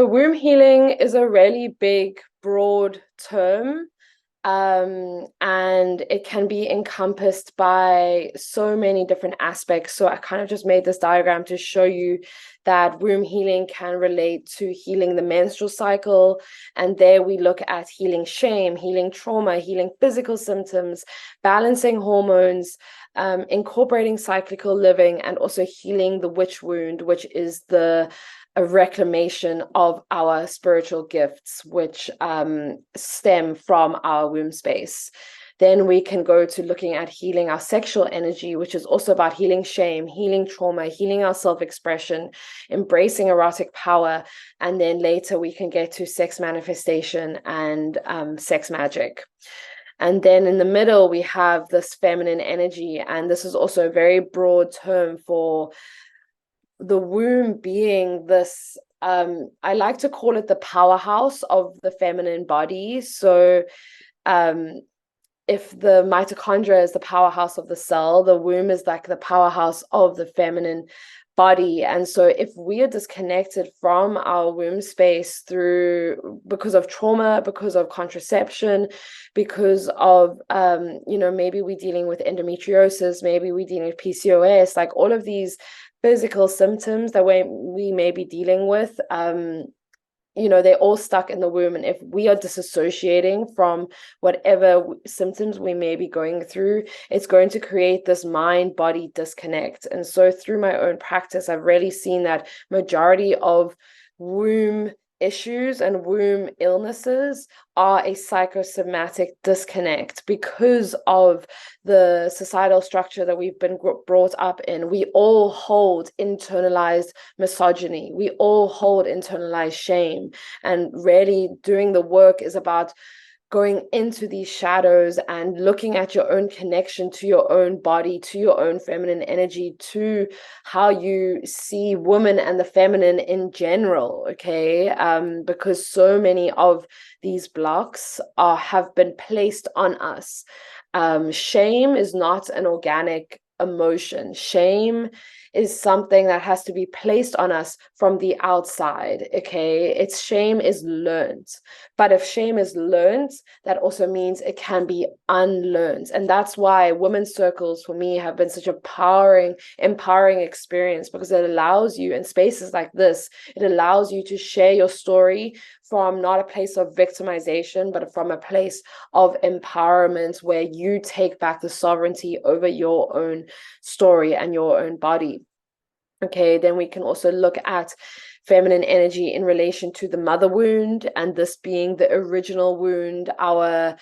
womb healing is a really big, broad term, and it can be encompassed by so many different aspects. So I kind of just made this diagram to show you that womb healing can relate to healing the menstrual cycle. And there we look at healing shame, healing trauma, healing physical symptoms, balancing hormones, incorporating cyclical living, and also healing the witch wound, which is a reclamation of our spiritual gifts, which stem from our womb space. Then we can go to looking at healing our sexual energy, which is also about healing shame, healing trauma, healing our self-expression, embracing erotic power. And then later we can get to sex manifestation and sex magic. And then in the middle, we have this feminine energy. And this is also a very broad term for the womb being this, I like to call it the powerhouse of the feminine body. So if the mitochondria is the powerhouse of the cell, the womb is like the powerhouse of the feminine body. And so if we are disconnected from our womb space because of trauma, because of contraception, because of maybe we're dealing with endometriosis, maybe we're dealing with PCOS, like all of these physical symptoms that we may be dealing with, they're all stuck in the womb. And if we are disassociating from whatever symptoms we may be going through, it's going to create this mind-body disconnect. And so through my own practice, I've really seen that majority of womb issues and womb illnesses are a psychosomatic disconnect because of the societal structure that we've been brought up in. We all hold internalized misogyny. We all hold internalized shame. And really doing the work is about going into these shadows and looking at your own connection to your own body, to your own feminine energy, to how you see women and the feminine in general, okay? Because so many of these blocks have been placed on us. Shame is not an organic emotion. Shame is something that has to be placed on us from the outside, okay? Shame is learned. But if shame is learned, that also means it can be unlearned. And that's why women's circles for me have been such a empowering experience, because it allows you, in spaces like this, it allows you to share your story from not a place of victimization, but from a place of empowerment where you take back the sovereignty over your own story and your own body. Okay, then we can also look at feminine energy in relation to the mother wound, and this being the original wound, our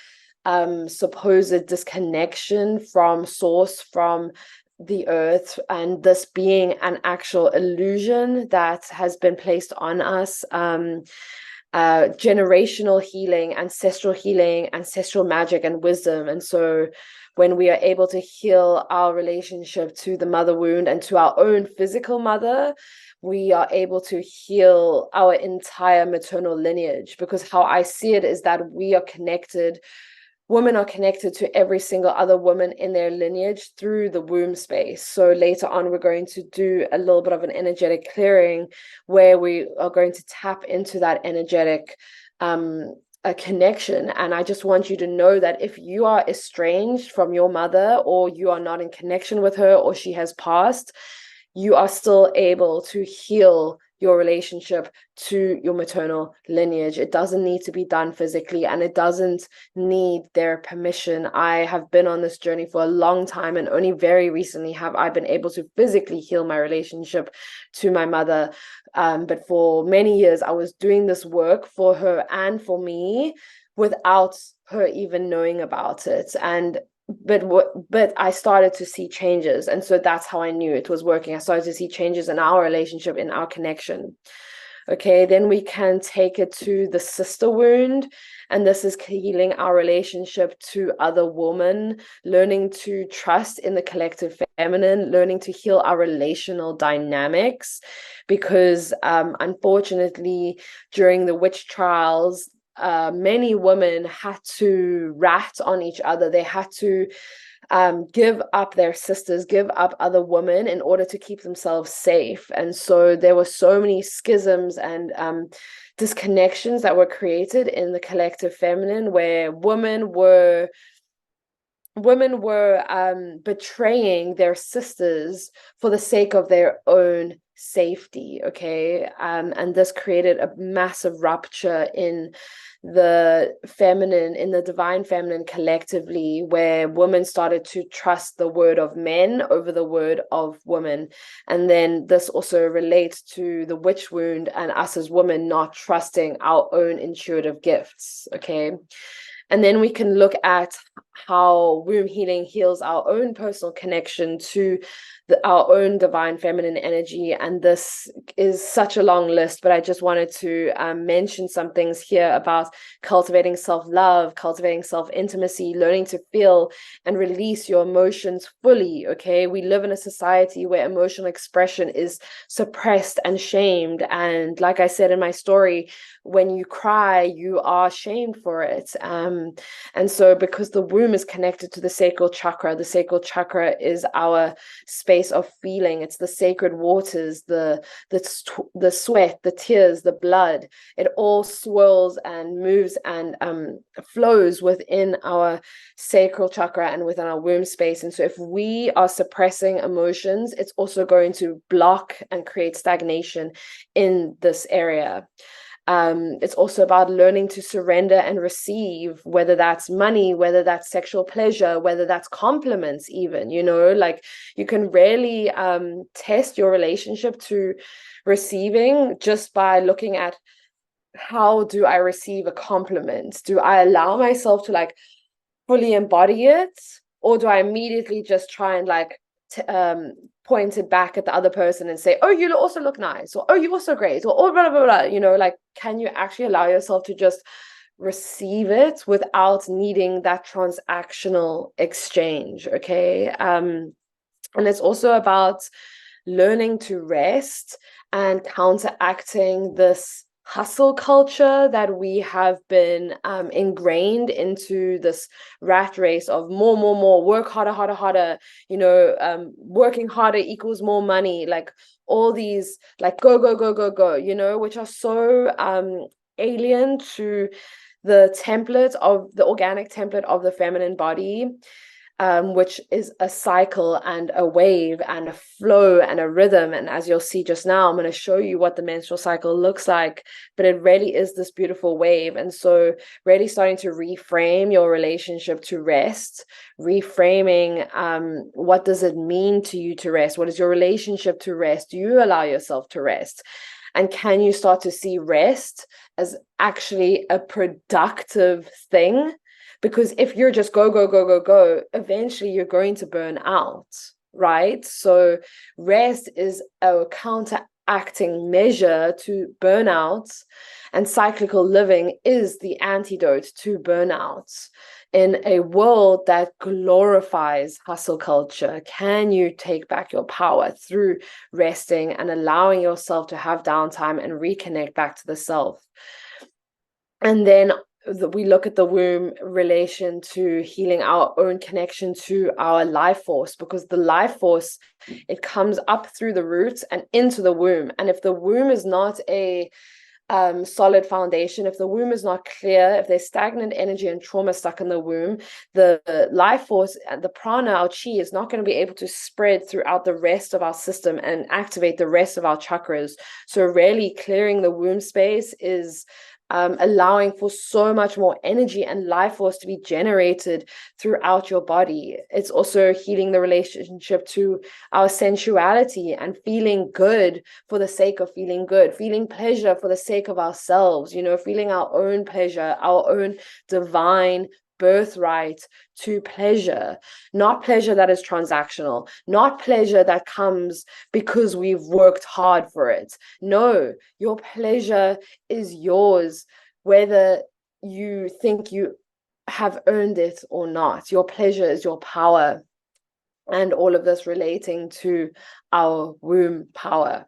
supposed disconnection from source, from the earth, and this being an actual illusion that has been placed on us. Generational healing, ancestral magic, and wisdom. And so when we are able to heal our relationship to the mother wound and to our own physical mother, we are able to heal our entire maternal lineage. Because how I see it is that women are connected to every single other woman in their lineage through the womb space. So later on, we're going to do a little bit of an energetic clearing where we are going to tap into that energetic a connection. And I just want you to know that if you are estranged from your mother, or you are not in connection with her, or she has passed, you are still able to heal your relationship to your maternal lineage. It doesn't need to be done physically, and it doesn't need their permission. I have been on this journey for a long time, and only very recently have I been able to physically heal my relationship to my mother. But for many years, I was doing this work for her and for me without her even knowing about it. But I started to see changes, and so that's how I knew it was working. I started to see changes in our relationship, in our connection. Okay, then we can take it to the sister wound, and this is healing our relationship to other women, learning to trust in the collective feminine, learning to heal our relational dynamics, because unfortunately, during the witch trials, many women had to rat on each other. They had to give up their sisters, give up other women in order to keep themselves safe. And so there were so many schisms and disconnections that were created in the collective feminine, where women were betraying their sisters for the sake of their own safety. Okay. And this created a massive rupture in the feminine, in the divine feminine collectively, where women started to trust the word of men over the word of women. And then this also relates to the witch wound and us as women not trusting our own intuitive gifts. Okay. And then we can look at how womb healing heals our own personal connection to our own divine feminine energy. And this is such a long list, but I just wanted to mention some things here about cultivating self-love, cultivating self-intimacy, learning to feel and release your emotions fully. Okay, we live in a society where emotional expression is suppressed and shamed. And like I said in my story, when you cry, you are shamed for it. And so because the womb is connected to the sacral chakra is our space of feeling. It's the sacred waters, the sweat, the tears, the blood. It all swirls and moves and flows within our sacral chakra and within our womb space. And so if we are suppressing emotions, it's also going to block and create stagnation in this area. It's also about learning to surrender and receive, whether that's money, whether that's sexual pleasure, whether that's compliments even, like you can really test your relationship to receiving just by looking at, how do I receive a compliment? Do I allow myself to like fully embody it, or do I immediately just try and like point it back at the other person and say, oh, you also look nice, or oh, you're also great, or oh, blah, blah, blah, like, can you actually allow yourself to just receive it without needing that transactional exchange? Okay. And it's also about learning to rest and counteracting this hustle culture that we have been ingrained into, this rat race of more, work harder, working harder equals more money, like all these like go, which are so alien to the template of the organic template of the feminine body, which is a cycle and a wave and a flow and a rhythm. And as you'll see just now, I'm going to show you what the menstrual cycle looks like, but it really is this beautiful wave. And so really starting to reframe your relationship to rest, reframing what does it mean to you to rest? What is your relationship to rest? Do you allow yourself to rest? And can you start to see rest as actually a productive thing? Because if you're just go, eventually you're going to burn out, right? So rest is a counteracting measure to burnout, and cyclical living is the antidote to burnout. In a world that glorifies hustle culture, can you take back your power through resting and allowing yourself to have downtime and reconnect back to the self? And then we look at the womb relation to healing our own connection to our life force, because the life force, it comes up through the roots and into the womb. And if the womb is not a solid foundation, if the womb is not clear, if there's stagnant energy and trauma stuck in the womb, the life force, the prana, our chi, is not going to be able to spread throughout the rest of our system and activate the rest of our chakras. So really clearing the womb space is allowing for so much more energy and life force to be generated throughout your body. It's also healing the relationship to our sensuality and feeling good for the sake of feeling good, feeling pleasure for the sake of ourselves, feeling our own pleasure, our own divine birthright to pleasure, not pleasure that is transactional, not pleasure that comes because we've worked hard for it. No, your pleasure is yours, whether you think you have earned it or not. Your pleasure is your power. And all of this relating to our womb power.